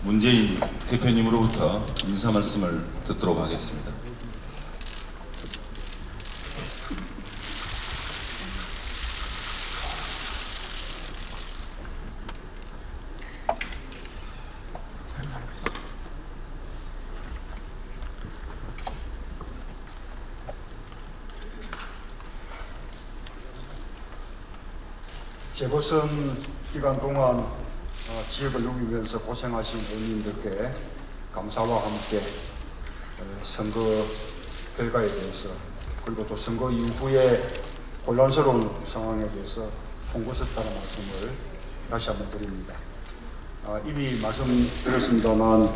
문재인 대표님으로부터 인사 말씀을 듣도록 하겠습니다. 재보선 기간 동안 지역을 누비면서 고생하신 의원님들께 감사와 함께 선거 결과에 대해서 그리고 또 선거 이후에 혼란스러운 상황에 대해서 송구스럽다는 말씀을 다시 한번 드립니다. 이미 말씀드렸습니다만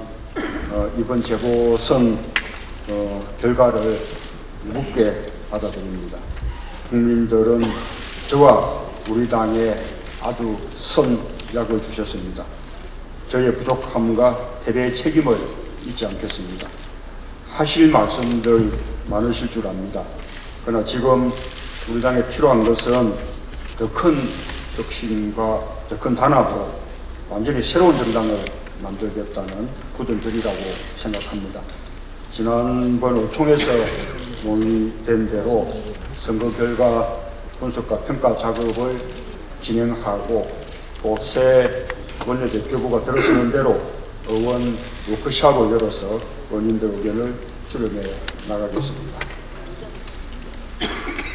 이번 재보선 결과를 무겁게 받아들입니다. 국민들은 저와 우리 당에 아주 선 약을 주셨습니다. 저의 부족함과 패배의 책임을 잊지 않겠습니다. 하실 말씀들 많으실 줄 압니다. 그러나 지금 우리 당에 필요한 것은 더 큰 혁신과 더 큰 단합으로 완전히 새로운 정당을 만들겠다는 굳은 결의라고 생각합니다. 지난번 의총에서 논의된 대로 선거 결과 분석과 평가 작업을 진행하고 또 새 원내대표부가 들어서는 대로 의원 워크숍을 열어서 의원님들 의견을 수렴해 나가겠습니다.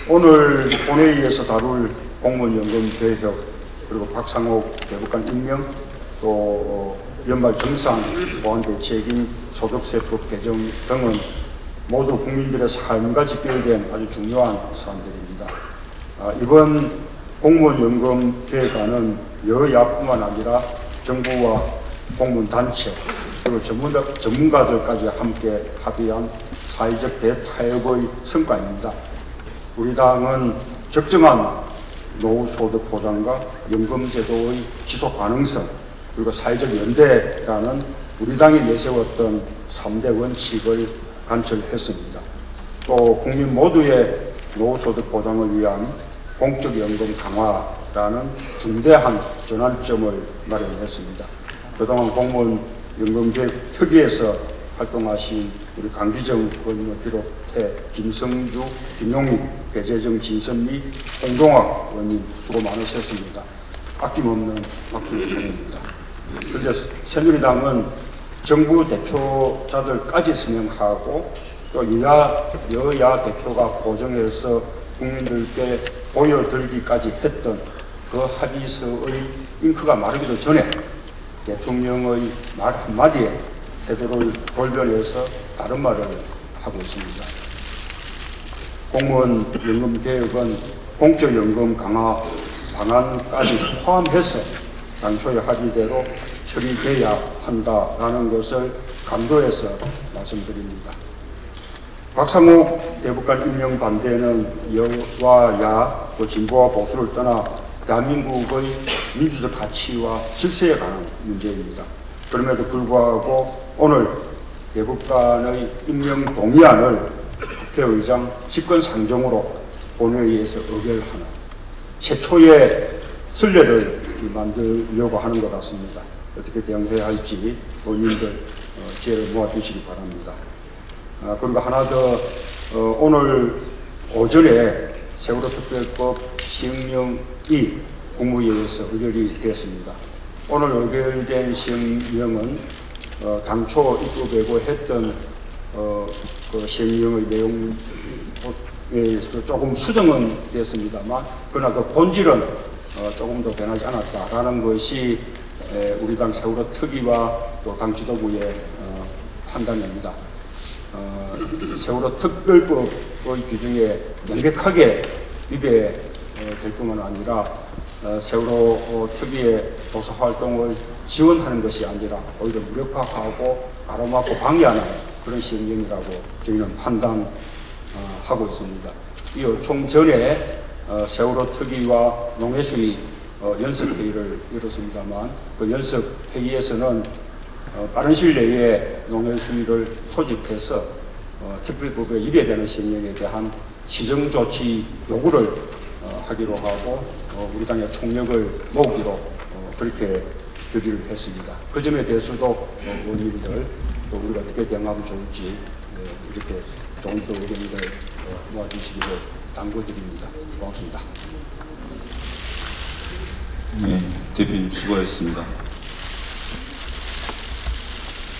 오늘 본회의에서 다룰 공무원연금 개혁 그리고 박상옥 대법관 임명 또 연말 정상 보완대책인 소득세법 개정 등은 모두 국민들의 삶과 직결된 아주 중요한 사안들입니다. 이번 공무원연금 개혁안은 여야뿐만 아니라 정부와 공무원단체 그리고 전문가들까지 함께 합의한 사회적 대타협의 성과입니다. 우리 당은 적정한 노후소득 보장과 연금제도의 지속 가능성 그리고 사회적 연대라는 우리 당이 내세웠던 3대 원칙을 관철했습니다. 또 국민 모두의 노후소득 보장을 위한 공적연금 강화라는 중대한 전환점을 마련했습니다. 그동안 공무원 연금개혁 특위에서 활동하신 우리 강기정 의원을 비롯해 김성주, 김용희, 배재정, 진선미, 홍종학 의원님 수고 많으셨습니다. 아낌없는 박수를 보냅니다. 그런데 새누리당은 정부 대표자들까지 선명하고 또 여야 대표가 고정해서 국민들께 보여드리기까지 했던 그 합의서의 잉크가 마르기도 전에 대통령의 말 한마디에 태도를 돌변해서 다른 말을 하고 있습니다. 공무원 연금 개혁은 공적연금 강화 방안까지 포함해서 당초의 합의대로 처리돼야 한다라는 것을 강조해서 말씀드립니다. 박상옥 대법관 임명 반대는 여와 야, 또 진보와 보수를 떠나 대한민국의 민주적 가치와 질서에 관한 문제입니다. 그럼에도 불구하고 오늘 대법관의 임명 동의안을 국회의장 직권상정으로 본회의에서 의결하는 최초의 선례를 만들려고 하는 것 같습니다. 어떻게 대응해야 할지 의원님들 지혜를 모아주시기 바랍니다. 그리고 하나 더 오늘 오전에 세월호 특별법 시행령이 국무회의에서 의결이 되었습니다. 오늘 의결된 시행령은 당초 입법되고 했던 그 시행령의 내용에서 조금 수정은 됐습니다만 그러나 그 본질은 조금 더 변하지 않았다라는 것이 우리 당 세월호 특위와 또 당 지도부의 판단입니다. 세월호 특별법의 규정에 명백하게 위배될 뿐만 아니라 세월호 특위의 조사 활동을 지원하는 것이 아니라 오히려 무력화하고 가로막고 방해하는 그런 시행령이라고 저희는 판단하고 있습니다. 이 요청 전에 세월호 특위와 농해수위 연습회의를 열었습니다만 그 연습회의에서는 빠른 시일 내에 농해수위를 소집해서 특별법에 위배되는 시행령에 대한 시정조치 요구를 하기로 하고 우리 당의 총력을 모으기로 그렇게 결의를 했습니다. 그 점에 대해서도 의원님들 또 우리가 어떻게 대응하면 좋을지 이렇게 조금 더 의견을 모아주시기를 당부드립니다. 고맙습니다. 네, 대표님 수고하셨습니다.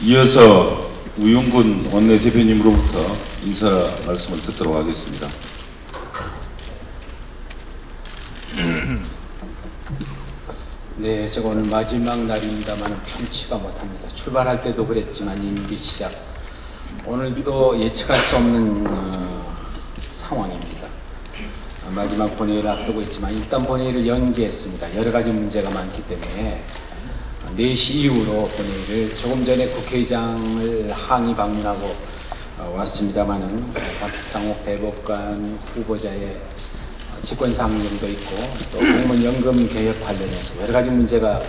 이어서 우용근 원내대표님으로부터 인사 말씀을 듣도록 하겠습니다. 네, 제가 오늘 마지막 날입니다만 편치가 못합니다. 출발할 때도 그랬지만 임기 시작, 오늘도 예측할 수 없는 상황입니다. 마지막 본회의를 앞두고 있지만 일단 본회의를 연기했습니다. 여러 가지 문제가 많기 때문에 4시 이후로 본회의를, 조금 전에 국회의장을 항의 방문하고 왔습니다마는 박상옥 대법관 후보자의 직권상정도 있고 또 공무원 연금 개혁 관련해서 여러 가지 문제가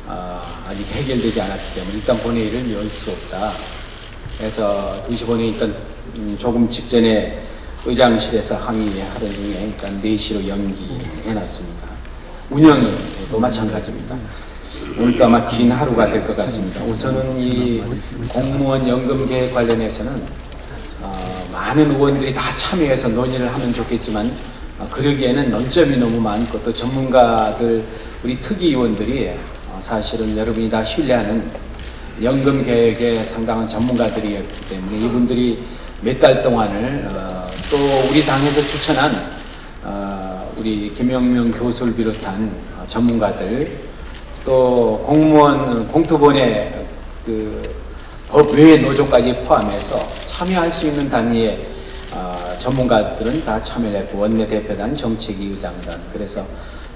아직 해결되지 않았기 때문에 일단 본회의를 열 수 없다. 그래서 2시 본회의 일단 조금 직전에 의장실에서 항의하던 중에 일단 4시로 연기해놨습니다. 운영이 또 마찬가지입니다. 오늘도 아마 긴 하루가 될 것 같습니다. 우선은 이 공무원 연금 개혁 관련해서는 많은 의원들이 다 참여해서 논의를 하면 좋겠지만 그러기에는 논점이 너무 많고 또 전문가들, 우리 특위의원들이 사실은 여러분이 다 신뢰하는 연금 개혁의 상당한 전문가들이었기 때문에 이분들이 몇 달 동안을 또 우리 당에서 추천한 우리 김영명 교수를 비롯한 전문가들, 또 공무원 공투본의 그 법 외의 노조까지 포함해서 참여할 수 있는 단위의 전문가들은 다 참여를 했고, 원내대표단, 정책위 의장단, 그래서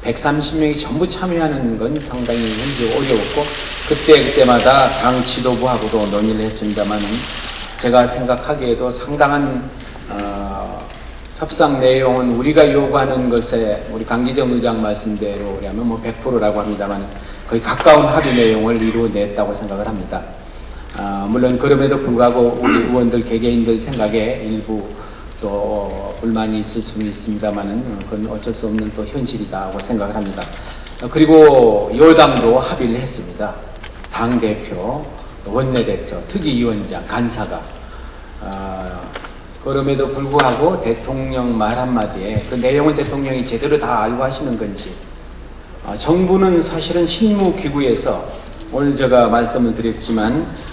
130명이 전부 참여하는 건 상당히 현재 어려웠고 그때마다 당 지도부하고도 논의를 했습니다만은 제가 생각하기에도 상당한 협상 내용은 우리가 요구하는 것에 우리 강기정 의장 말씀대로 하면 뭐 100%라고 합니다만 거의 가까운 합의 내용을 이루어냈다고 생각을 합니다. 물론 그럼에도 불구하고 우리 의원들 개개인들 생각에 일부 또 불만이 있을 수는 있습니다만은 그건 어쩔 수 없는 또 현실이다고 생각을 합니다. 그리고 여당도 합의를 했습니다. 당대표, 원내대표, 특위위원장, 간사가 그럼에도 불구하고 대통령 말 한마디에 그 내용을 대통령이 제대로 다 알고 하시는 건지, 정부는 사실은 실무기구에서 오늘 제가 말씀을 드렸지만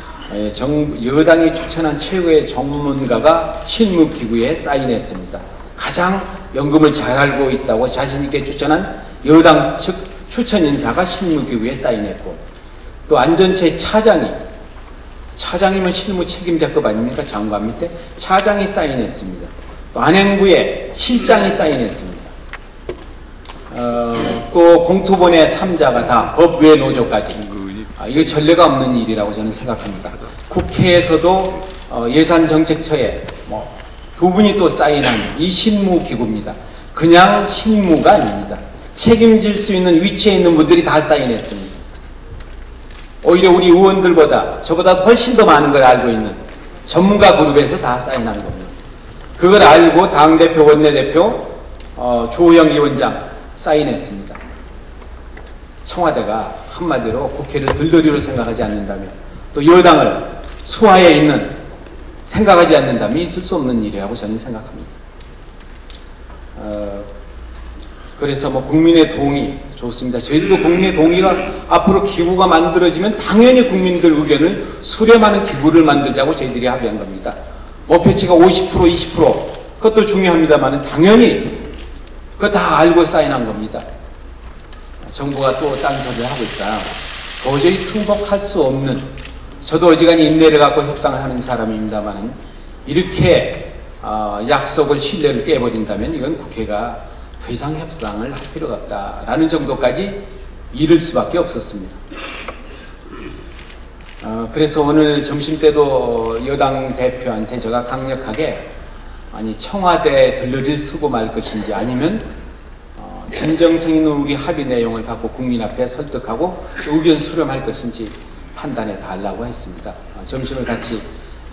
여당이 추천한 최고의 전문가가 실무기구에 사인했습니다. 가장 연금을 잘 알고 있다고 자신있게 추천한 여당 측 추천 인사가 실무기구에 사인했고, 또 안전처의 차장이면 실무 책임자급 아닙니까? 장관 밑에 차장이 사인했습니다. 또 안행부에 실장이 사인했습니다. 또 공투본의 3자가 다 법외 노조까지. 이거 전례가 없는 일이라고 저는 생각합니다. 국회에서도 예산정책처에 두 분이 또 사인한 이 실무기구입니다. 그냥 실무가 아닙니다. 책임질 수 있는 위치에 있는 분들이 다 사인했습니다. 오히려 우리 의원들보다 저보다 훨씬 더 많은 걸 알고 있는 전문가 그룹에서 다 사인한 겁니다. 그걸 알고 당대표, 원내대표, 주호영 위원장 사인했습니다. 청와대가 한마디로 국회를 들러리로 생각하지 않는다면, 또 여당을 수하에 있는 생각하지 않는다면 있을 수 없는 일이라고 저는 생각합니다. 그래서 국민의 동의 좋습니다. 저희들도 국민의 동의가 앞으로 기구가 만들어지면 당연히 국민들 의견을 수렴하는 기구를 만들자고 저희들이 합의한 겁니다. 목표치가 50%, 20% 그것도 중요합니다만 당연히 그거 다 알고 사인한 겁니다. 정부가 또 딴소리를 하고 있다. 도저히 승복할 수 없는, 저도 어지간히 인내를 갖고 협상을 하는 사람입니다만 이렇게 약속을, 신뢰를 깨버린다면 이건 국회가 더 이상 협상을 할 필요가 없다라는 정도까지 이를 수밖에 없었습니다. 그래서 오늘 점심때도 여당 대표한테 제가 강력하게 청와대에 들러리를 쓰고 말 것인지 아니면 진정성 있는 우리 합의 내용을 갖고 국민 앞에 설득하고 의견 수렴할 것인지 판단해 달라고 했습니다. 점심을 같이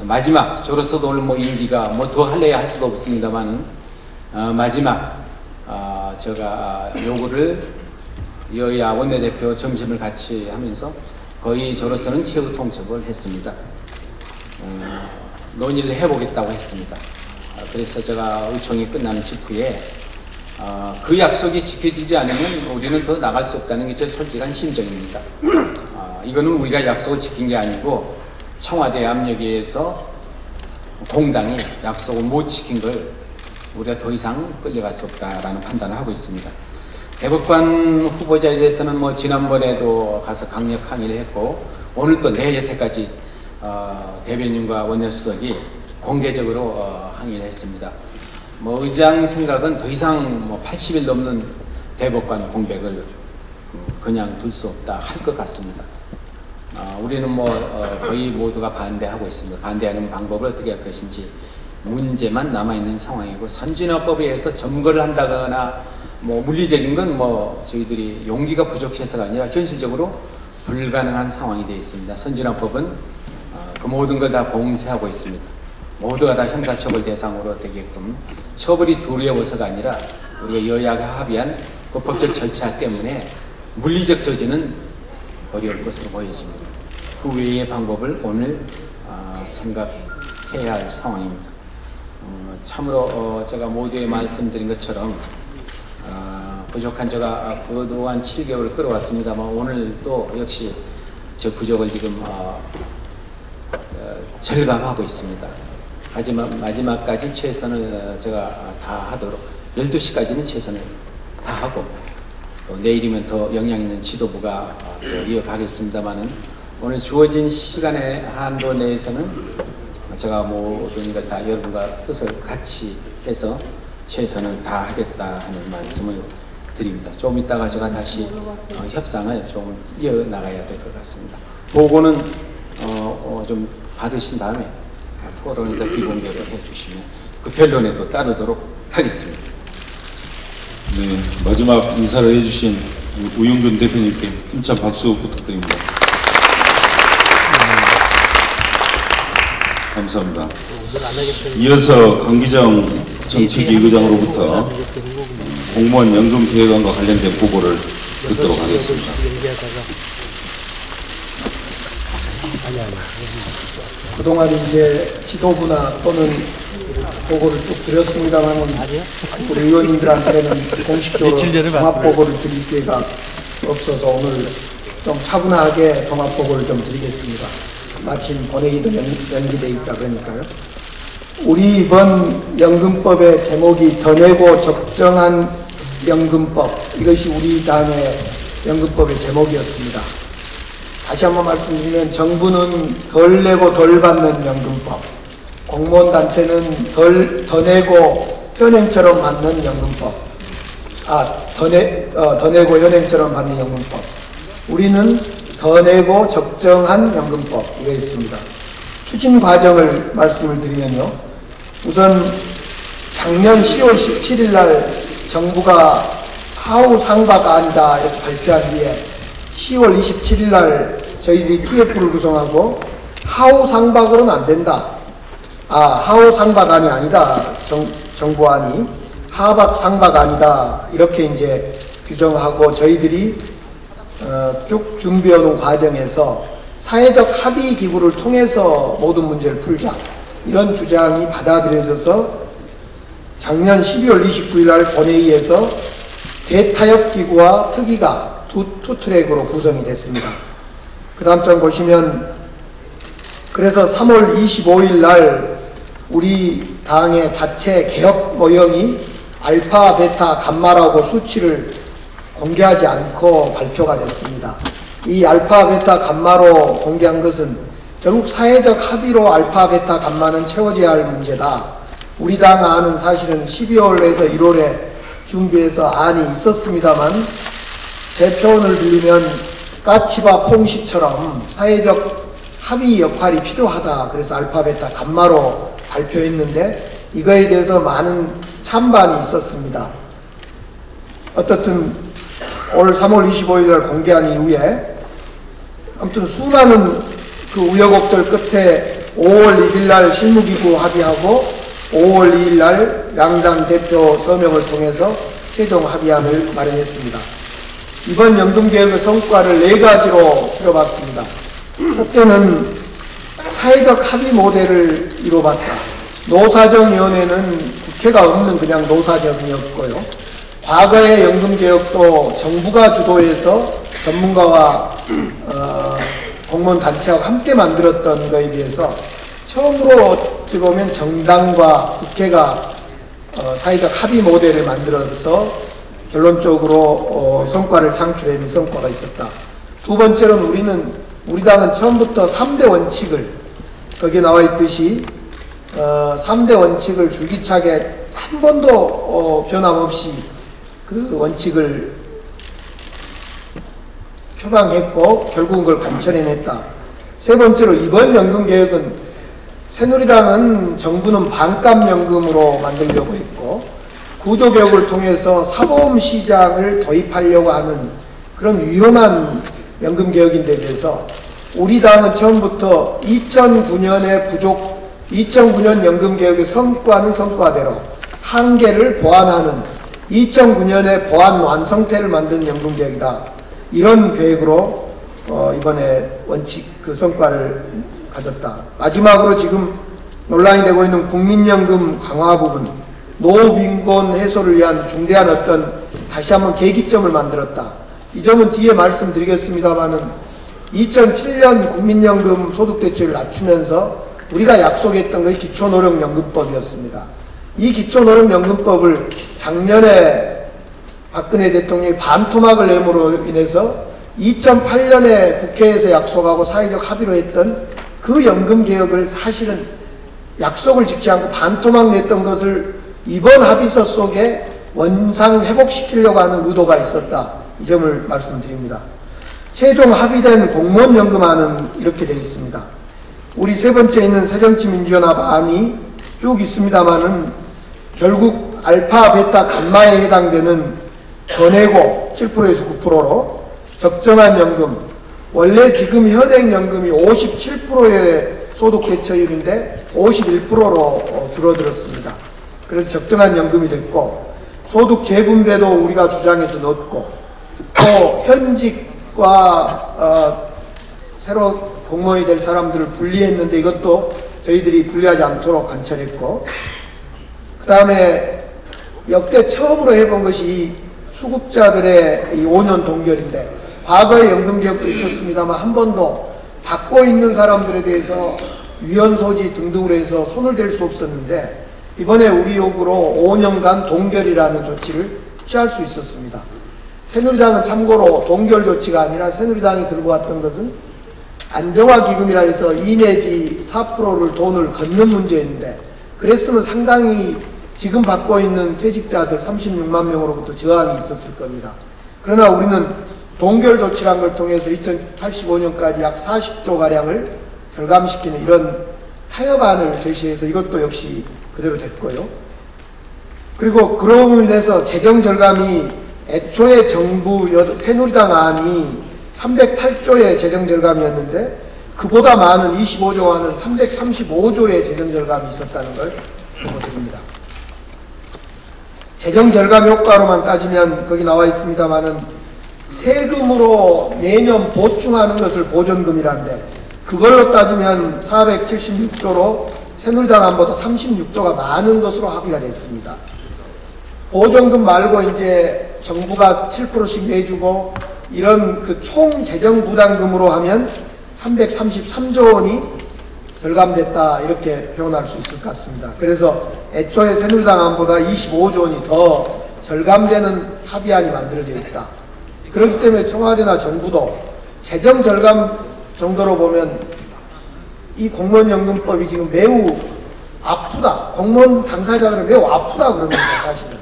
마지막, 저로서도 오늘 임기가 더 할래야 할 수도 없습니다만 마지막 제가 요구를 여야 원내대표 점심을 같이 하면서 거의 저로서는 최후 통첩을 했습니다. 논의를 해보겠다고 했습니다. 그래서 제가 의총이 끝나는 직후에 그 약속이 지켜지지 않으면 우리는 더 나갈 수 없다는 게 제 솔직한 심정입니다. 이거는 우리가 약속을 지킨 게 아니고 청와대 압력에 의해서 공당이 약속을 못 지킨 걸 우리가 더 이상 끌려갈 수 없다라는 판단을 하고 있습니다. 대법관 후보자에 대해서는 뭐 지난번에도 가서 강력 항의를 했고 오늘 또 내 여태까지 대변인과 원내수석이 공개적으로 항의를 했습니다. 뭐 의장 생각은 더 이상 뭐 80일 넘는 대법관 공백을 그냥 둘 수 없다 할 것 같습니다. 우리는 뭐 거의 모두가 반대하고 있습니다. 반대하는 방법을 어떻게 할 것인지 문제만 남아있는 상황이고 선진화법에 의해서 점거를 한다거나 뭐 물리적인 건 뭐 저희들이 용기가 부족해서가 아니라 현실적으로 불가능한 상황이 되어 있습니다. 선진화법은 그 모든 걸 다 봉쇄하고 있습니다. 모두가 다 형사처벌 대상으로 되게끔 처벌이 두려워서가 아니라 우리가 여야가 합의한 그 법적 절차 때문에 물리적 저지는 어려울 것으로 보여집니다. 그 외의 방법을 오늘 생각해야 할 상황입니다. 참으로 제가 모두에 말씀드린 것처럼 부족한 제가 그동안 7개월을 끌어왔습니다만 오늘도 역시 저 부족을 지금 절감하고 있습니다. 하지만 마지막까지 최선을 제가 다 하도록 12시까지는 최선을 다 하고 또 내일이면 더 영향 있는 지도부가 이어가겠습니다만은 오늘 주어진 시간의 한도 내에서는 제가 모든 걸 다 여러분과 뜻을 같이 해서 최선을 다하겠다 하는 말씀을 드립니다. 좀 이따가 제가 다시 협상을 좀 이어나가야 될 것 같습니다. 보고는 좀 받으신 다음에 토론을 더 비공개로 해주시면 그 변론에 또 따르도록 하겠습니다. 네, 마지막 인사를 해주신 우영근 대표님께 힘찬 박수 부탁드립니다. 감사합니다. 이어서 강기정 정치기 의장으로부터 공무원 연금 계획안과 관련된 보고를 듣도록 하겠습니다. 그동안 이제 지도부나 또는 보고를 쭉 드렸습니다만 우리 의원님들한테는 공식적으로 종합보고를 드릴 기회가 없어서 오늘 좀 차분하게 종합보고를 좀 드리겠습니다. 마침 본회의도 연기되어 있다 그러니까요. 우리 이번 연금법의 제목이 더 내고 적정한 연금법, 이것이 우리 당의 연금법의 제목이었습니다. 다시 한번 말씀드리면 정부는 덜 내고 덜 받는 연금법, 공무원 단체는 더 내고 현행처럼 받는 연금법, 더 내고 현행처럼 받는 연금법, 우리는 더 내고 적정한 연금법, 이거 있습니다. 추진 과정을 말씀을 드리면요. 우선 작년 10월 17일 날 정부가 하우 상바가 아니다 이렇게 발표한 뒤에 10월 27일 날 저희들이 TF를 구성하고 하우 상박으로는 안 된다. 하우 상박안이 아니다. 정부안이 하박 상박안이다. 이렇게 이제 규정하고 저희들이 쭉 준비해오는 과정에서 사회적 합의 기구를 통해서 모든 문제를 풀자. 이런 주장이 받아들여져서 작년 12월 29일 날 본회의에서 대타협기구와 특위가 투 트랙으로 구성이 됐습니다. 그 다음 장 보시면 그래서 3월 25일 날 우리 당의 자체 개혁 모형이 알파, 베타, 감마라고 수치를 공개하지 않고 발표가 됐습니다. 이 알파, 베타, 감마로 공개한 것은 결국 사회적 합의로 알파, 베타, 감마는 채워져야 할 문제다. 우리 당 안은 사실은 12월에서 1월에 준비해서 안이 있었습니다만 제 표현을 빌리면 까치와 콩씨처럼 사회적 합의 역할이 필요하다. 그래서 알파, 베타, 감마로 발표했는데 이거에 대해서 많은 찬반이 있었습니다. 어떻든 올 3월 25일 날 공개한 이후에 아무튼 수많은 그 우여곡절 끝에 5월 1일 날 실무기구 합의하고 5월 2일 날 양당 대표 서명을 통해서 최종 합의안을 마련했습니다. 이번 연금개혁의 성과를 4가지로 줄여봤습니다. 첫째는 사회적 합의 모델을 이뤄봤다. 노사정위원회는 국회가 없는 그냥 노사정이었고요. 과거의 연금개혁도 정부가 주도해서 전문가와 공무원 단체와 함께 만들었던 것에 비해서 처음으로 어찌 보면 정당과 국회가 사회적 합의 모델을 만들어서 결론적으로 성과를 창출해낸 성과가 있었다. 두 번째로는 우리 당은 처음부터 3대 원칙을, 거기에 나와 있듯이 3대 원칙을 줄기차게 한 번도 변함없이 그 원칙을 표방했고 결국은 그걸 관철해냈다. 세 번째로 이번 연금개혁은 새누리당은 정부는 반값연금으로 만들려고 했고 구조개혁을 통해서 사보험시장을 도입하려고 하는 그런 위험한 연금개혁인데 비해서 우리 당은 처음부터 2009년의 2009년 연금개혁의 성과는 성과대로 한계를 보완하는 2009년의 보완 완성태를 만든 연금개혁이다. 이런 계획으로 이번에 원칙 그 성과를 가졌다. 마지막으로 지금 논란이 되고 있는 국민연금 강화 부분, 노후빈곤 해소를 위한 중대한 어떤 다시 한번 계기점을 만들었다. 이 점은 뒤에 말씀드리겠습니다만은 2007년 국민연금 소득대체율을 낮추면서 우리가 약속했던 것이 기초노령연금법이었습니다. 이 기초노령연금법을 작년에 박근혜 대통령이 반토막을 내므로 인해서 2008년에 국회에서 약속하고 사회적 합의로 했던 그 연금개혁을 사실은 약속을 지키지 않고 반토막 냈던 것을 이번 합의서 속에 원상 회복시키려고 하는 의도가 있었다. 이 점을 말씀드립니다. 최종 합의된 공무원연금안은 이렇게 되어 있습니다. 우리 세 번째 있는 새정치민주연합 안이 쭉 있습니다만은 결국 알파, 베타, 감마에 해당되는 더 내고 7%에서 9%로 적정한 연금, 원래 지금 현행연금이 57%의 소득대체율인데 51%로 줄어들었습니다. 그래서 적정한 연금이 됐고 소득 재분배도 우리가 주장해서 넣었고 또 현직과 새로 공무원이 될 사람들을 분리했는데 이것도 저희들이 분리하지 않도록 관철했고 그 다음에 역대 처음으로 해본 것이 이 수급자들의 이 5년 동결인데 과거의 연금개혁도 있었습니다만 한 번도 받고 있는 사람들에 대해서 위헌소지 등등으로 해서 손을 댈 수 없었는데 이번에 우리 요구로 5년간 동결이라는 조치를 취할 수 있었습니다. 새누리당은 참고로 동결 조치가 아니라 새누리당이 들고 왔던 것은 안정화기금이라 해서 2 내지 4%를 돈을 걷는 문제인데 그랬으면 상당히 지금 받고 있는 퇴직자들 36만 명으로부터 저항이 있었을 겁니다. 그러나 우리는 동결 조치란 걸 통해서 2085년까지 약 40조가량을 절감시키는 이런 타협안을 제시해서 이것도 역시 그대로 됐고요. 그리고 그로 인해서 재정절감이 애초에 정부 새누리당 안이 308조의 재정절감이었는데 그보다 많은 25조 안은 335조의 재정절감이 있었다는 걸 보고드립니다. 재정절감 효과로만 따지면 거기 나와 있습니다만은 세금으로 매년 보충하는 것을 보전금이란데 그걸로 따지면 476조로 새누리당 안보다 36조가 많은 것으로 합의가 됐습니다. 보전금 말고 이제 정부가 7%씩 내주고 이런 그 총 재정 부담금으로 하면 333조 원이 절감됐다 이렇게 표현할 수 있을 것 같습니다. 그래서 애초에 새누리당 안보다 25조 원이 더 절감되는 합의안이 만들어져 있다. 그렇기 때문에 청와대나 정부도 재정 절감 정도로 보면 이 공무원연금법이 지금 매우 아프다. 공무원 당사자들은 매우 아프다 그럽니다. 사실은.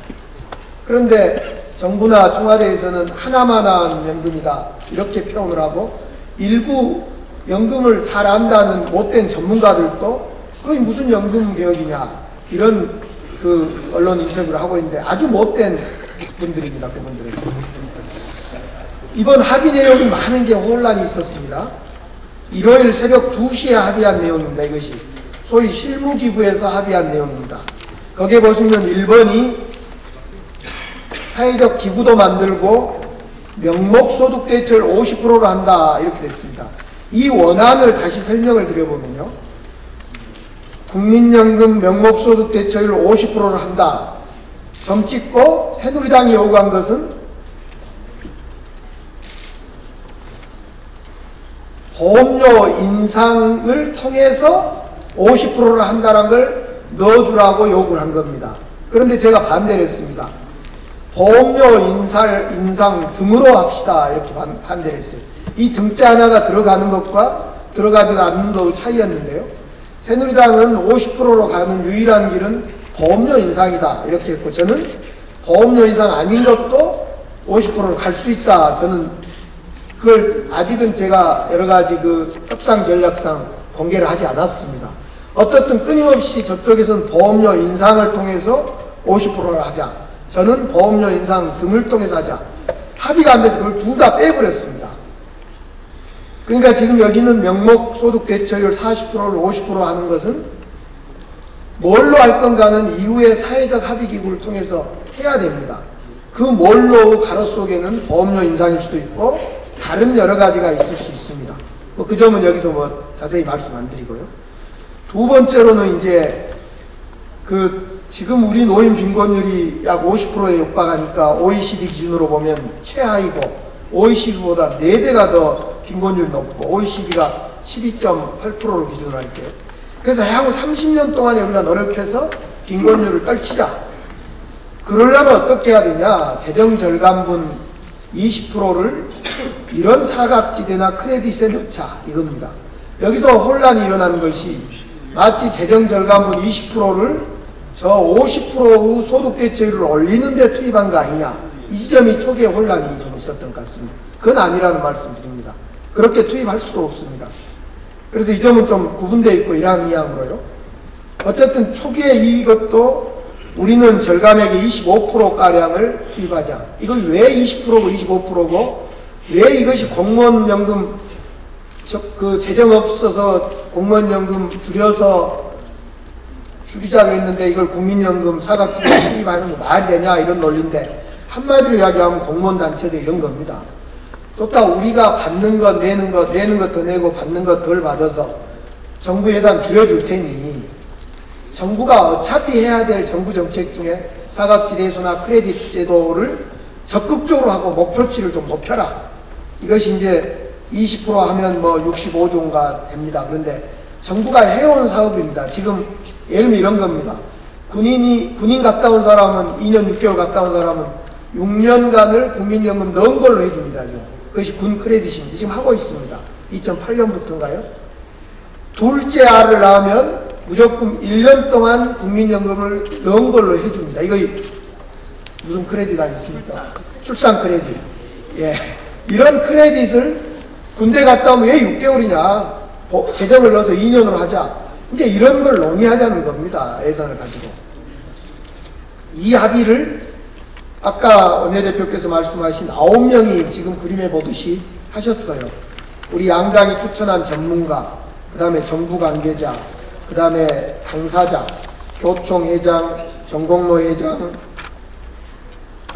그런데 정부나 청와대에서는 하나만한 연금이다 이렇게 표현을 하고 일부 연금을 잘 안다는 못된 전문가들도 그게 무슨 연금개혁이냐 이런 그 언론 인터뷰를 하고 있는데 아주 못된 분들입니다. 그분들은. 이번 합의 내용이 많은 게 혼란이 있었습니다. 일요일 새벽 2시에 합의한 내용입니다. 이것이 소위 실무기구에서 합의한 내용입니다. 거기에 보시면 1번이 사회적 기구도 만들고 명목소득 대체율 50%로 한다 이렇게 됐습니다. 이 원안을 다시 설명을 드려보면요. 국민연금 명목소득 대체율 50%를 한다. 점 찍고 새누리당이 요구한 것은 보험료 인상을 통해서 50%를 한다는 걸 넣어주라고 요구를 한 겁니다. 그런데 제가 반대를 했습니다. 보험료 인상 등으로 합시다 이렇게 반대를 했어요. 이 등자 하나가 들어가는 것과 들어가지 않는 것의 차이였는데요. 새누리당은 50%로 가는 유일한 길은 보험료 인상이다 이렇게 했고, 저는 보험료 인상 아닌 것도 50%로 갈 수 있다. 저는 그걸 아직은 제가 여러 가지 그 협상 전략상 공개를 하지 않았습니다. 어떻든 끊임없이 저쪽에서는 보험료 인상을 통해서 50%를 하자, 저는 보험료 인상 등을 통해서 하자. 합의가 안 돼서 그걸 둘 다 빼버렸습니다. 그러니까 지금 여기는 명목소득 대체율 40%를 50% 하는 것은 뭘로 할 건가는 이후에 사회적 합의기구를 통해서 해야 됩니다. 그 뭘로 가로 속에는 보험료 인상일 수도 있고 다른 여러 가지가 있을 수 있습니다. 그 점은 여기서 뭐 자세히 말씀 안 드리고요. 두 번째로는 이제 지금 우리 노인 빈곤율이 약 50%에 육박하니까 OECD 기준으로 보면 최하이고 OECD보다 4배가 더 빈곤율이 높고 OECD가 12.8%를 기준으로 할게요. 그래서 향후 30년 동안에 우리가 노력해서 빈곤율을 떨치자. 그러려면 어떻게 해야 되냐? 재정절감분 20%를 이런 사각지대나 크레딧에 넣자 이겁니다. 여기서 혼란이 일어나는 것이 마치 재정절감분 20%를 저 50%의 소득대체율을 올리는 데 투입한 거 아니냐. 이 지점이 초기에 혼란이 좀 있었던 것 같습니다. 그건 아니라는 말씀 드립니다. 그렇게 투입할 수도 없습니다. 그래서 이 점은 좀 구분되어 있고 이러이항으로요. 어쨌든 초기에 이것도 우리는 절감액의 25%가량을 투입하자. 이걸 왜 20%고 25%고 왜 이것이 공무원연금 재정 없어서 공무원연금 줄이자고 했는데 이걸 국민연금 사각지대에 투입하는 게 말이 되냐 이런 논리인데, 한마디로 이야기하면 공무원단체들 이런 겁니다. 또 우리가 받는 것 내는 것 더 내고 받는 것 덜 받아서 정부 예산 줄여줄 테니 정부가 어차피 해야 될 정부 정책 중에 사각지대 해소나 크레딧 제도를 적극적으로 하고 목표치를 좀 높여라. 이것이 이제 20% 하면 뭐 65조인가 됩니다. 그런데 정부가 해온 사업입니다. 지금 예를 들면 이런 겁니다. 군인 갔다 온 사람은 2년 6개월 갔다 온 사람은 6년간을 국민연금 넣은 걸로 해줍니다. 지금. 그것이 군 크레딧입니다. 지금 하고 있습니다. 2008년부터인가요? 둘째 아를 낳으면 무조건 1년 동안 국민연금을 넣은 걸로 해줍니다. 이거 무슨 크레딧 아니습니까? 출산 크레딧. 예. 이런 크레딧을 군대 갔다 오면 왜 6개월이냐? 재정을 넣어서 2년으로 하자. 이제 이런 걸 논의하자는 겁니다. 예산을 가지고. 이 합의를 아까 원내대표께서 말씀하신 9명이 지금 그림에 보듯이 하셨어요. 우리 양당이 추천한 전문가, 그 다음에 정부 관계자, 그 다음에 당사자, 교총 회장, 전공로 회장,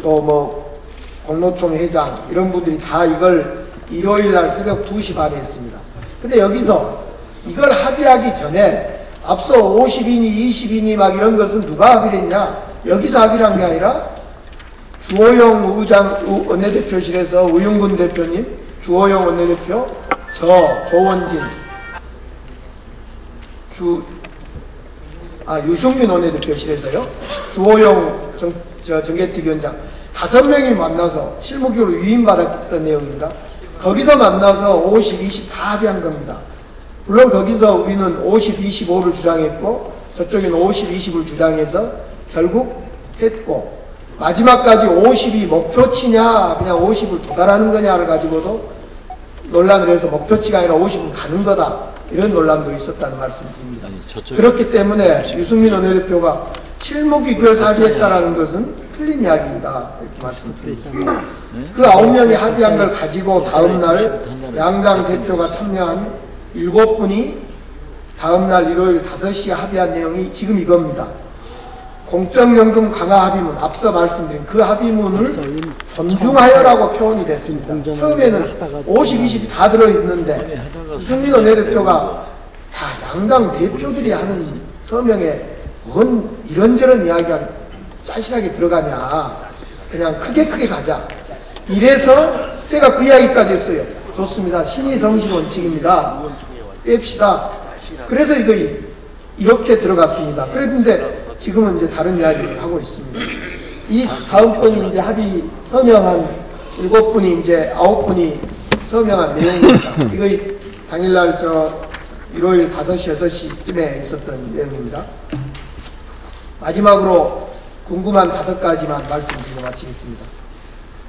또 뭐 공로총 회장 이런 분들이 다 이걸 일요일날 새벽 2시 반에 했습니다. 근데 여기서 이걸 합의하기 전에 앞서 50인이 20인이 막 이런 것은 누가 합의를 했냐? 여기서 합의를 한 게 아니라 주호영 원내대표실에서 우윤근 대표님, 주호영 원내대표, 조원진, 유승민 원내대표실에서요. 주호영 정개특위원장 5명이 만나서 실무기로 위임받았던 내용입니다. 거기서 만나서 50, 20 다 합의한 겁니다. 물론 거기서 우리는 50, 25를 주장했고 저쪽에는 50, 20을 주장해서 결국 했고, 마지막까지 50이 목표치냐 그냥 50을 도달하는 거냐를 가지고도 논란을 해서 목표치가 아니라 50은 가는 거다 이런 논란도 있었다는 말씀드립니다. 그렇기 때문에 유승민 원내대표가 실무기구에서 합의했다라는 것은 틀린 이야기이다 이렇게 말씀드립니다. 그 9명이 합의한 걸 가지고 다음날 양당 대표가 참여한 7분이 다음날 일요일 5시에 합의한 내용이 지금 이겁니다. 공적연금 강화 합의문, 앞서 말씀드린 그 합의문을 존중하여라고 표현이 됐습니다. 처음에는 50, 20이 다 들어있는데 이승민 원내대표가 양당 대표들이 하는 서명에 뭔 이런저런 이야기가 짜실하게 들어가냐, 그냥 크게 가자, 이래서 제가 그 이야기까지 했어요. 좋습니다. 신의 성실 원칙입니다. 뺍시다. 그래서 이거 이렇게 들어갔습니다. 그런데 지금은 이제 다른 이야기를 하고 있습니다. 이 다음번이 이제 합의 서명한 7분이 이제 9분이 서명한 내용입니다. 이거 당일날 일요일 5시, 6시쯤에 있었던 내용입니다. 마지막으로 궁금한 5가지만 말씀드리고 마치겠습니다.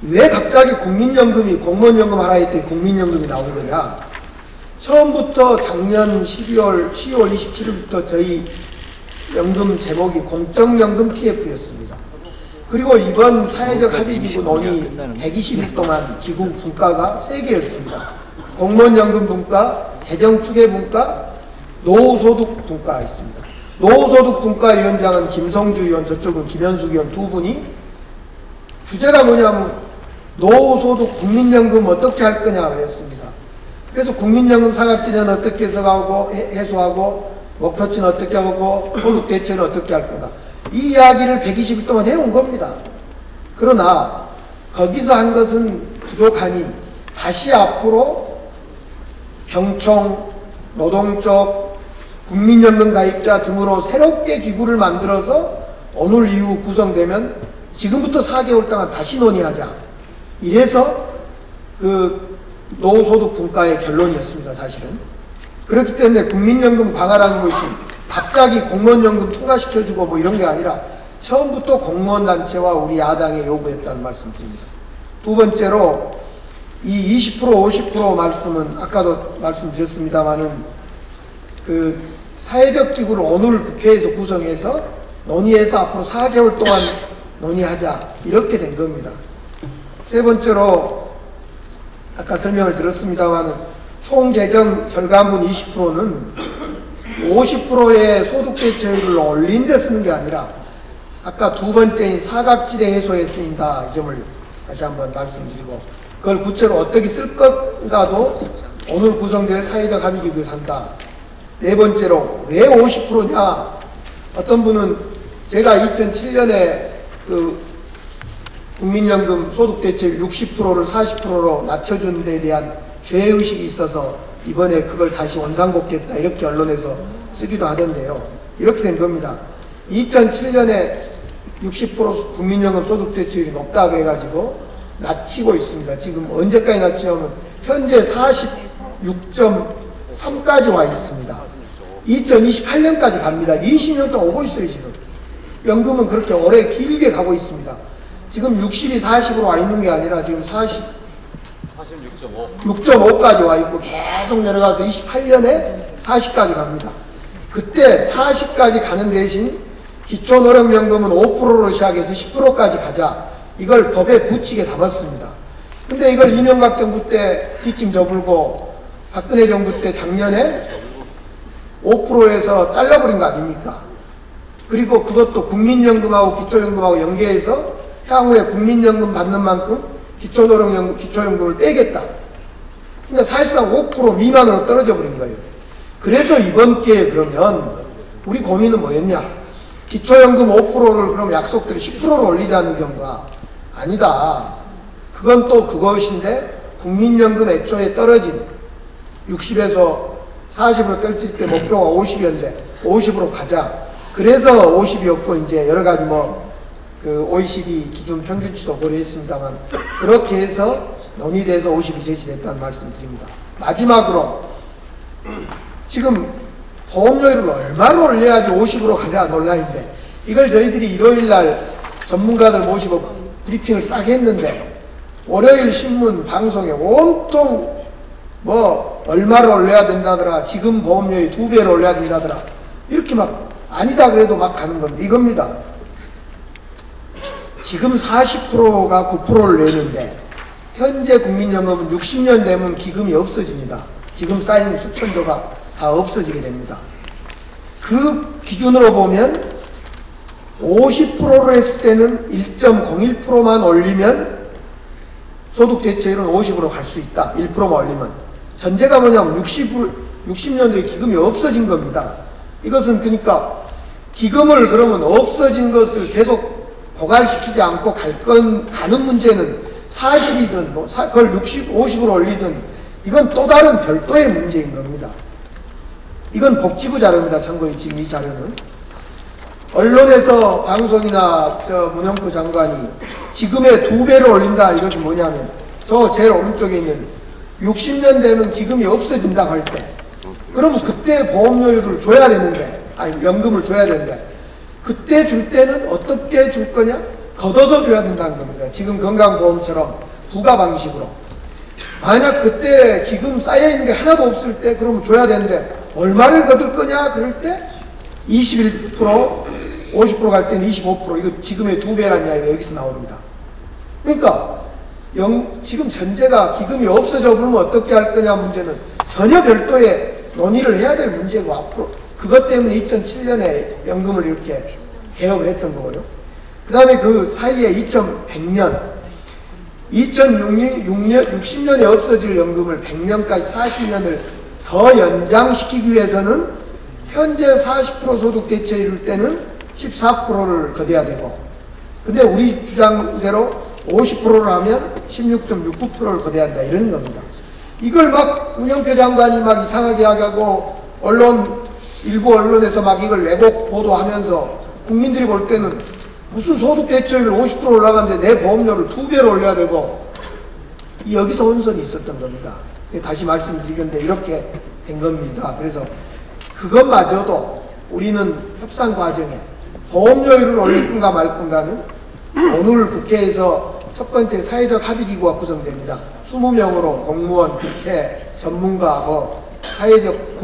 왜 갑자기 국민연금이 공무원연금 하라 했더니 국민연금이 나온 거냐? 처음부터 작년 10월 27일부터 저희 연금 제목이 공적연금 TF였습니다. 그리고 이번 사회적 합의기구 논의 120일 동안 기구 분과가 3개였습니다. 공무원연금 분과, 재정추계 분과, 노후소득 분과가 있습니다. 노후소득 분과위원장은 김성주 의원, 저쪽은 김현숙 의원 두 분이 주제가 뭐냐면 노후소득 국민연금 어떻게 할 거냐였습니다. 그래서 국민연금 사각지대는 어떻게 해소하고 목표치는 어떻게 하고 소득 대체는 어떻게 할 건가, 이 이야기를 120일 동안 해온 겁니다. 그러나 거기서 한 것은 부족하니 다시 앞으로 경총, 노동쪽, 국민연금 가입자 등으로 새롭게 기구를 만들어서 오늘 이후 구성되면 지금부터 4개월 동안 다시 논의하자, 이래서 그 노후소득 분과의 결론이었습니다. 사실은 그렇기 때문에 국민연금 강화라는 것이 갑자기 공무원연금 통과시켜주고 뭐 이런 게 아니라 처음부터 공무원단체와 우리 야당에 요구했다는 말씀드립니다. 두 번째로 이 20% 50% 말씀은 아까도 말씀드렸습니다마는 그 사회적 기구를 오늘 국회에서 구성해서 논의해서 앞으로 4개월 동안 논의하자, 이렇게 된 겁니다. 세 번째로 아까 설명을 들었습니다마는 총 재정 절감분 20%는 50%의 소득 대체율을 올린 데 쓰는 게 아니라 아까 두 번째인 사각지대 해소에 쓰인다, 이 점을 다시 한번 말씀드리고, 그걸 구체로 어떻게 쓸 건가도 오늘 구성될 사회적 합의기구에서 한다. 네 번째로 왜 50%냐? 어떤 분은 제가 2007년에 그 국민연금 소득 대체율 60%를 40%로 낮춰준 데 대한 죄의식이 있어서 이번에 그걸 다시 원상복귀했다, 이렇게 언론에서 쓰기도 하던데요. 이렇게 된 겁니다. 2007년에 60% 국민연금 소득 대체율이 높다 그래가지고 낮추고 있습니다. 지금 언제까지 낮추냐면 현재 46.3까지 와 있습니다. 2028년까지 갑니다. 20년 동안 오고 있어요. 지금 연금은 그렇게 오래 길게 가고 있습니다. 지금 60이 40으로 와 있는 게 아니라 지금 46.5까지 와 있고 계속 내려가서 28년에 40까지 갑니다. 그때 40까지 가는 대신 기초노령연금은 5%로 시작해서 10%까지 가자, 이걸 법에 붙이게 담았습니다. 근데 이걸 이명박 정부 때 뒷짐 저불고 박근혜 정부 때 작년에 5%에서 잘라버린 거 아닙니까? 그리고 그것도 국민연금하고 기초연금하고 연계해서 향후에 국민연금 받는 만큼 기초노령연금, 기초연금을 빼겠다. 그러니까 사실상 5% 미만으로 떨어져 버린 거예요. 그래서 이번 기회에 그러면 우리 고민은 뭐였냐? 기초연금 5%를 그럼 약속대로 10%로 올리자는 의견과, 아니다, 그건 또 그것인데 국민연금 애초에 떨어진 60에서 40으로 떨어질 때 목표가 50이었는데 50으로 가자. 그래서 50이었고 이제 여러 가지 그 OECD 기준 평균치도 고려했습니다만 그렇게 해서 논의돼서 50이 제시됐다는 말씀 드립니다. 마지막으로 지금 보험료율을 얼마로 올려야지 50으로 가냐 논란인데, 이걸 저희들이 일요일날 전문가들 모시고 브리핑을 싸게 했는데 월요일 신문 방송에 온통 얼마를 올려야 된다더라, 지금 보험료의 2배를 올려야 된다더라, 이렇게 막 아니다 그래도 막 가는 겁니다. 이겁니다. 지금 40%가 9%를 내는데 현재 국민연금은 60년 되면 기금이 없어집니다. 지금 쌓인 수천조가 다 없어지게 됩니다. 그 기준으로 보면 50%를 했을 때는 1.01%만 올리면 소득 대체율은 50으로 갈 수 있다. 1%만 올리면. 전제가 뭐냐면 60년도에 기금이 없어진 겁니다. 이것은 그러니까 기금을 그러면 없어진 것을 계속 고갈시키지 않고 가는 문제는 40이든 그걸 50으로 올리든 이건 또 다른 별도의 문제인 겁니다. 이건 복지부 자료입니다. 참고히 지금 이 자료는. 언론에서 방송이나 문영표 장관이 지금의 2배를 올린다. 이것이 뭐냐면 저 제일 오른쪽에 있는 60년 되면 기금이 없어진다고 할 때 그러면 그때 보험료율을 줘야 되는데 아니 연금을 줘야 되는데 그때 줄 때는 어떻게 줄 거냐? 걷어서 줘야 된다는 겁니다. 지금 건강보험처럼 부가 방식으로. 만약 그때 기금 쌓여있는 게 하나도 없을 때 그러면 줘야 되는데 얼마를 거둘 거냐? 그럴 때 21%, 50% 갈 때는 25%. 이거 지금의 2배라는 이야기가 여기서 나옵니다. 그러니까 지금 전제가 기금이 없어져 버리면 어떻게 할 거냐 문제는 전혀 별도의 논의를 해야 될 문제고 앞으로 그것 때문에 2007년에 연금을 이렇게 개혁을 했던 거고요. 그 다음에 그 사이에 2100년 60년에 없어질 연금을 100년까지 40년을 더 연장시키기 위해서는 현재 40% 소득 대체율일 때는 14%를 거둬야 되고 근데 우리 주장대로 50%를 하면 16.69%를 거둬야 한다 이러는 겁니다. 이걸 막 문영표 장관이 막 이상하게 하고 일부 언론에서 막 이걸 왜곡 보도하면서 국민들이 볼 때는 무슨 소득 대체율 50% 올라가는데 내 보험료를 2배로 올려야 되고 여기서 혼선이 있었던 겁니다. 다시 말씀드리는데 이렇게 된 겁니다. 그래서 그것마저도 우리는 협상 과정에 보험료율을 올릴 건가 말 건가는 오늘 국회에서 첫 번째 사회적 합의기구가 구성됩니다. 20명으로 공무원, 국회, 전문가, 사회적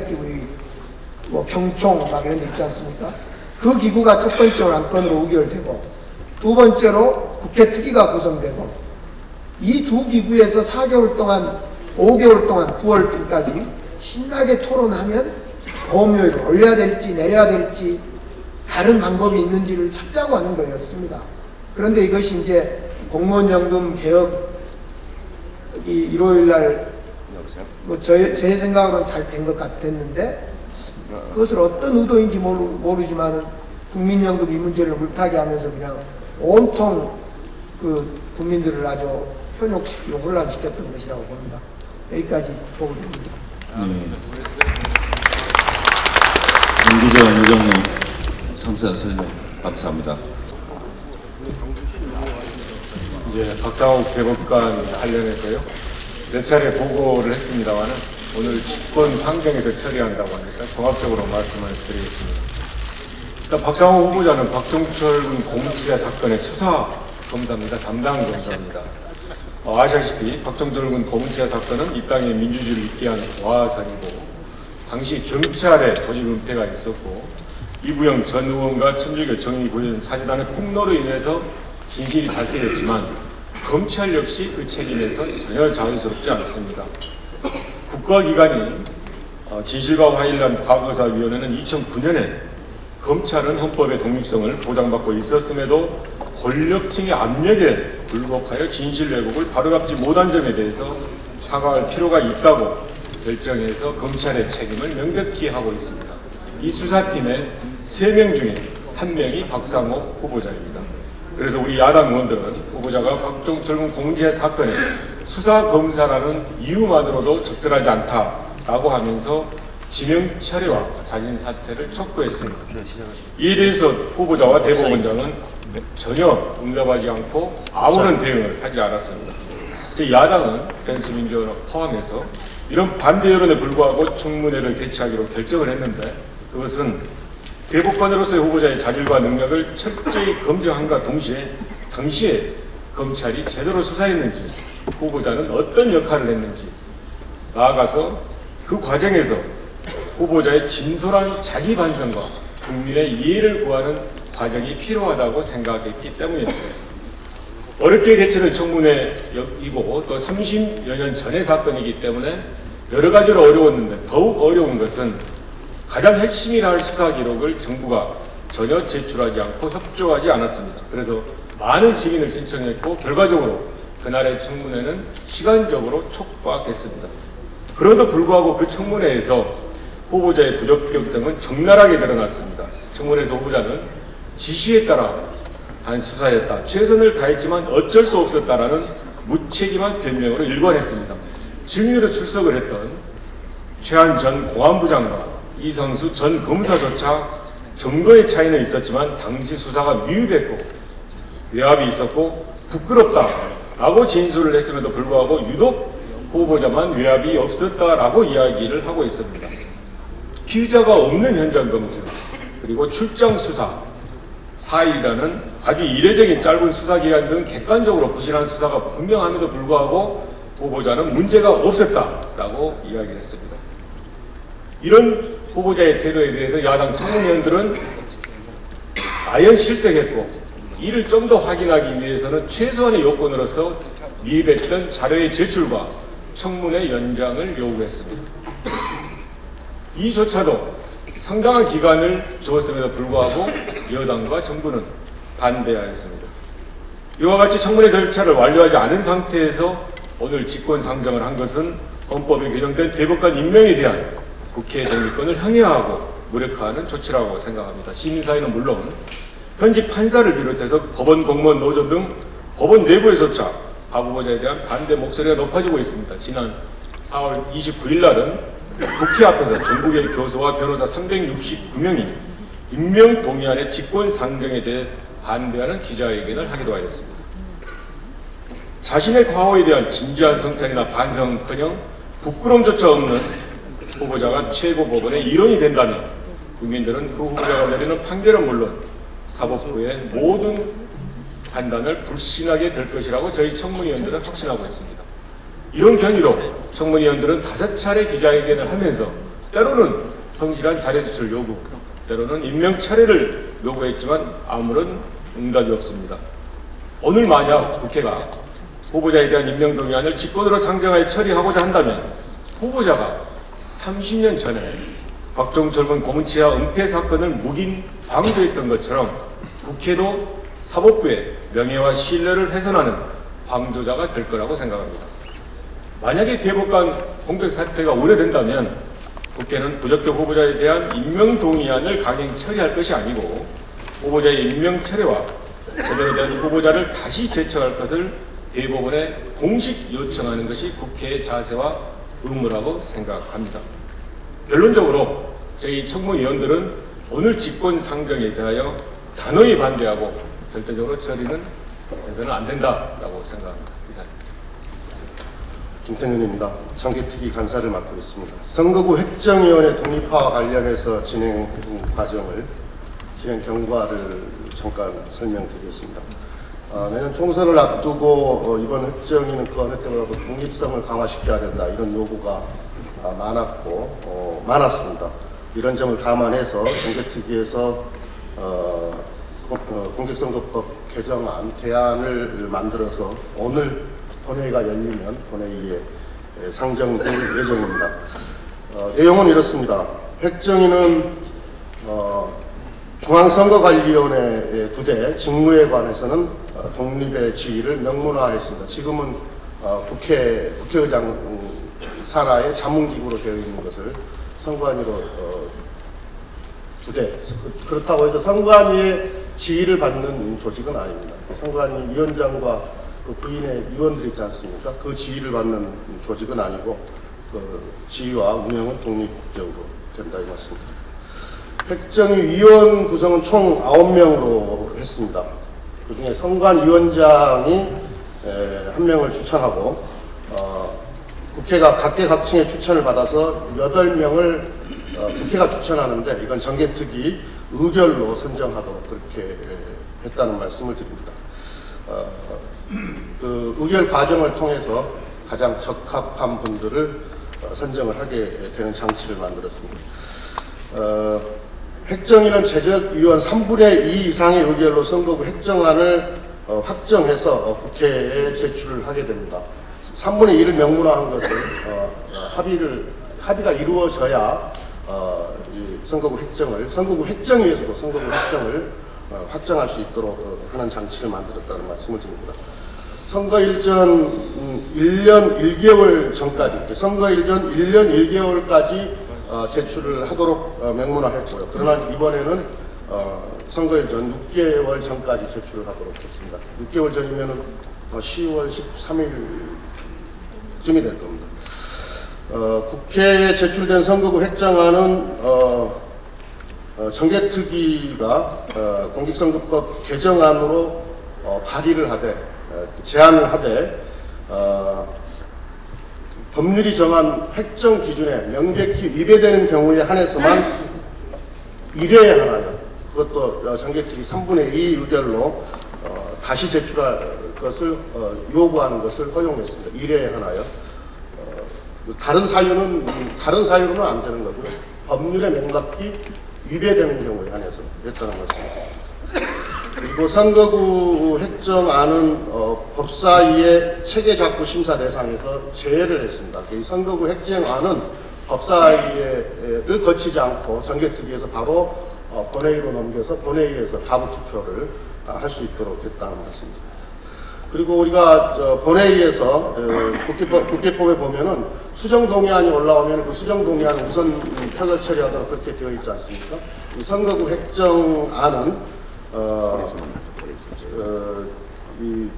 기구, 경총 막 이런 데 있지 않습니까? 그 기구가 첫 번째로 안건으로 의결되고 두 번째로 국회 특위가 구성되고 이 두 기구에서 4개월 동안 5개월 동안 9월쯤까지 신나게 토론하면 보험료를 올려야 될지 내려야 될지 다른 방법이 있는지를 찾자고 하는 거였습니다. 그런데 이것이 이제 공무원연금 개혁이 일요일날 제 생각으로는 잘 된 것 같았는데 그것을 어떤 의도인지 모르지만은 국민연금 이 문제를 물타기 하면서 그냥 온통 그 국민들을 아주 현혹시키고 혼란시켰던 것이라고 봅니다. 여기까지 보고 있습니다. 윤기정 의장님 상세한 설명 감사합니다. 이제 박상욱 대법관 관련해서요. 몇 차례 보고를 했습니다만은 오늘 직권 상정에서 처리한다고 하니까 종합적으로 말씀을 드리겠습니다. 일단 박상욱 후보자는 박종철 공치자 사건의 수사 검사입니다. 담당 검사입니다. 아시다시피 박종철 군 공치자 사건은 이 땅에 민주주의를 있게 한 와산이고 당시 경찰의 조직 은폐가 있었고 이부영 전 의원과 천주교 정의구현 사재단의 폭로로 인해서 진실이 밝혀졌지만 검찰 역시 그 책임에서 전혀 자유스럽지 않습니다. 국가기관인 진실과 화일남 과거사위원회는 2009년에 검찰은 헌법의 독립성을 보장받고 있었음에도 권력층의 압력에 굴복하여 진실 왜곡을 바로잡지 못한 점에 대해서 사과할 필요가 있다고 결정해서 검찰의 책임을 명백히 하고 있습니다. 이 수사팀의 3명 중에 1명이 박상욱 후보자입니다. 그래서 우리 야당 의원들은 후보자가 박종철 공지의 사건의 수사검사라는 이유만으로도 적절하지 않다라고 하면서 지명 철회와 자진 사퇴를 촉구했습니다. 이에 대해서 후보자와 대법원장은 전혀 응답하지 않고 아무런 대응을 하지 않았습니다. 야당은 새정치민주연합 포함해서 이런 반대 여론에 불구하고 청문회를 개최하기로 결정을 했는데 그것은 대법관으로서의 후보자의 자질과 능력을 철저히 검증함과 동시에 당시에 검찰이 제대로 수사했는지 후보자는 어떤 역할을 했는지 나아가서 그 과정에서 후보자의 진솔한 자기 반성과 국민의 이해를 구하는 과정이 필요하다고 생각했기 때문이었습니다. 어렵게 개최된 청문회이고 또 30여 년 전의 사건이기 때문에 여러 가지로 어려웠는데 더욱 어려운 것은 가장 핵심이라 할 수사 기록을 정부가 전혀 제출하지 않고 협조하지 않았습니다. 그래서 많은 증인을 신청했고 결과적으로 그날의 청문회는 시간적으로 촉박했습니다. 그럼에도 불구하고 그 청문회에서 후보자의 부적격성은 적나라하게 드러났습니다. 청문회에서 후보자는 지시에 따라 한 수사였다, 최선을 다했지만 어쩔 수 없었다라는 무책임한 변명으로 일관했습니다. 증인으로 출석을 했던 최한 전 공안부장과 이성수 전 검사조차 정도의 차이는 있었지만 당시 수사가 미흡했고 외압이 있었고 부끄럽다라고 진술을 했음에도 불구하고 유독 후보자만 외압이 없었다라고 이야기를 하고 있습니다. 피의자가 없는 현장 검증, 그리고 출장 수사, 4일이라는 아주 이례적인 짧은 수사기간 등 객관적으로 부실한 수사가 분명함에도 불구하고 후보자는 문제가 없었다라고 이야기를 했습니다. 이런 후보자의 태도에 대해서 야당 청문위원들은 아연 실색했고, 이를 좀 더 확인하기 위해서는 최소한의 요건으로서 미흡했던 자료의 제출과 청문회 연장을 요구했습니다. 이조차도 상당한 기간을 주었음에도 불구하고 여당과 정부는 반대하였습니다. 이와 같이 청문회 절차를 완료하지 않은 상태에서 오늘 직권상정을 한 것은 헌법에 규정된 대법관 임명에 대한 국회의 정기권을 행해하고 무력화하는 조치라고 생각합니다. 시민사회는 물론 현직 판사를 비롯해서 법원 공무원 노조 등 법원 내부에서조차 박 후보자에 대한 반대 목소리가 높아지고 있습니다. 지난 4월 29일 날은 국회 앞에서 전국의 교수와 변호사 369명이 임명동의안의 직권상정에 대해 반대하는 기자회견을 하기도 하였습니다. 자신의 과거에 대한 진지한 성찰이나 반성은커녕 부끄러움조차 없는 후보자가 최고법원의 일원이 된다면 국민들은 그 후보자가 내리는 판결은 물론 사법부의 모든 판단을 불신하게 될 것이라고 저희 청문위원들은 확신하고 있습니다. 이런 견해로 청문위원들은 5차례 기자회견을 하면서 때로는 성실한 자료 제출 요구, 때로는 임명 철회를 요구했지만 아무런 응답이 없습니다. 오늘 만약 국회가 후보자에 대한 임명 동의안을 직권으로 상정하여 처리하고자 한다면 후보자가 30년 전에 박종철군 고문치하 은폐 사건을 묵인 방조했던 것처럼 국회도 사법부의 명예와 신뢰를 훼손하는 방조자가 될 거라고 생각합니다. 만약에 대법관 공백 사태가 우려된다면 국회는 부적격 후보자에 대한 임명 동의안을 강행 처리할 것이 아니고 후보자의 임명 철회와 제대로 된 후보자를 다시 제청할 것을 대법원에 공식 요청하는 것이 국회의 자세와 의무라고 생각합니다. 결론적으로 저희 청문위원들은 오늘 직권상정에 대하여 단호히 반대하고 절대적으로 처리는 해서는 안 된다라고 생각합니다. 이상입니다. 김태균입니다. 정기특위 간사를 맡고 있습니다. 선거구 획정위원회 독립화와 관련해서 진행 과정을, 진행 경과를 잠깐 설명드리겠습니다. 내년 총선을 앞두고 이번 획정위는 그 어느 때보다도 독립성을 강화시켜야 된다, 이런 요구가 많았습니다. 이런 점을 감안해서 정기특위에서 공직선거법 개정안 대안을 만들어서 오늘 본회의가 열리면 본회의에 상정될 예정입니다. 내용은 이렇습니다. 획정위는 중앙선거관리위원회 부대 직무에 관해서는 독립의 지위를 명문화했습니다. 지금은 국회의장 산하의 자문기구로 되어 있는 것을 선관위로 부대, 그렇다고 해서 선관위의 지위를 받는 조직은 아닙니다. 선관위 위원장과 그 부인의 위원들이 있지 않습니까? 그 지위를 받는 조직은 아니고 그 지위와 운영은 독립적으로 된다 이 말씀입니다. 획정위 위원 구성은 총 9명으로 했습니다. 그중에 선관위원장이 1명을 추천하고 국회가 각계각층의 추천을 받아서 8명을 국회가 추천하는데 이건 정개특위 의결로 선정하도록 그렇게 했다는 말씀을 드립니다. 그 의결 과정을 통해서 가장 적합한 분들을 선정을 하게 되는 장치를 만들었습니다. 획정위는 제적위원 3분의 2 이상의 의결로 선거구 획정안을 확정해서 국회에 제출을 하게 됩니다. 3분의 1을 명문화한 것은 합의가 이루어져야 이 선거구 획정위에서도 선거구 획정을 확정할 수 있도록 하는 장치를 만들었다는 말씀을 드립니다. 선거일 전 1년 1개월 전까지, 선거일 전 1년 1개월까지 제출을 하도록 명문화했고요. 그러나 이번에는 선거일 전 6개월 전까지 제출을 하도록 했습니다. 6개월 전이면은 10월 13일쯤이 될 겁니다. 국회에 제출된 선거구 획정안은 정개특위가 공직선거법 개정안으로 발의를 하되 제안을 하되 법률이 정한 획정 기준에 명백히 위배되는 경우에 한해서만 1회에 하나요. 그것도 정개특위 3분의 2 의결로 다시 제출할 것을 요구하는 것을 허용했습니다. 1회에 하나요. 다른 사유로는 안 되는 거고요. 법률에 명백히 위배되는 경우에 한해서 했다는 것입니다. 그리고 선거구 획정안은 법사위의 체계작구 심사 대상에서 제외를 했습니다. 이 선거구 획정안은 법사위를 거치지 않고 정개특위에서 바로 본회의로 넘겨서 본회의에서 가부투표를 할 수 있도록 했다는 말씀입니다. 그리고 우리가 본회의에서 국회법에 보면은 수정동의안이 올라오면 그 수정동의안은 우선 표결 처리하도록 그렇게 되어 있지 않습니까? 이 선거구 획정안은 이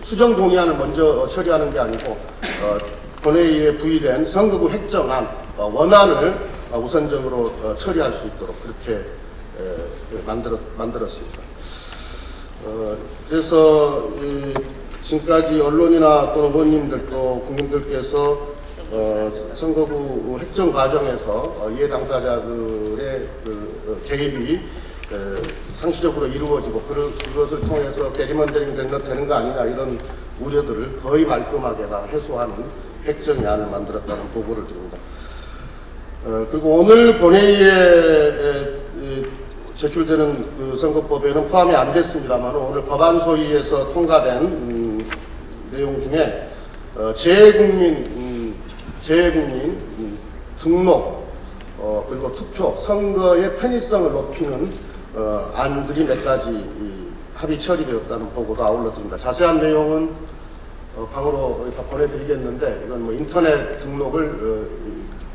수정동의안을 먼저 처리하는 게 아니고 본회의에 부의된 선거구 획정안 원안을 우선적으로 처리할 수 있도록 그렇게 만들었습니다. 그래서 지금까지 언론이나 또는 의원님들 또 국민들께서 선거구 획정 과정에서 이해 당사자들의 개입이 상시적으로 이루어지고 그것을 통해서 게리먼더링 되는 거 아니냐 이런 우려들을 거의 말끔하게 다 해소하는 획정안을 만들었다는 보고를 드립니다. 그리고 오늘 본회의에 제출되는 그 선거법에는 포함이 안 됐습니다만 오늘 법안 소위에서 통과된 내용 중에 재외국민 등록 그리고 투표 선거의 편의성을 높이는 안들이 몇 가지 합의 처리되었다는 보고도 아울러 드립니다. 자세한 내용은 방으로 다 보내드리겠는데 이건 뭐 인터넷 등록을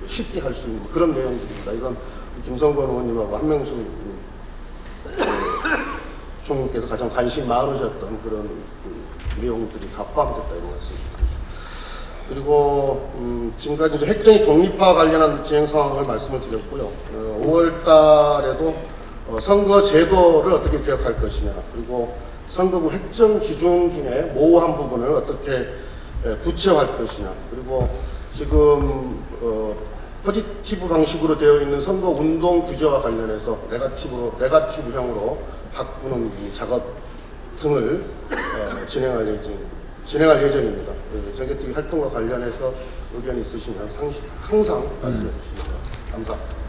쉽게 할 수 있는 그런 내용들입니다. 이건 김성권 의원님하고 한명수 총리께서 가장 관심 많으셨던 그런 내용들이 다 포함됐다 이런 말씀입니다. 그리고 지금까지 이제 획정이 독립화와 관련한 진행 상황을 말씀을 드렸고요. 5월 달에도 선거 제도를 어떻게 개혁할 것이냐, 그리고 선거구 획정 기준 중에 모호한 부분을 어떻게 구체화할 것이냐, 그리고 지금 포지티브 방식으로 되어 있는 선거 운동 규제와 관련해서 네거티브형으로 바꾸는 작업 등을 진행할 예정입니다. 정개특위 활동과 관련해서 의견 있으시면 항상 말씀해 주십니다. 감사합니다.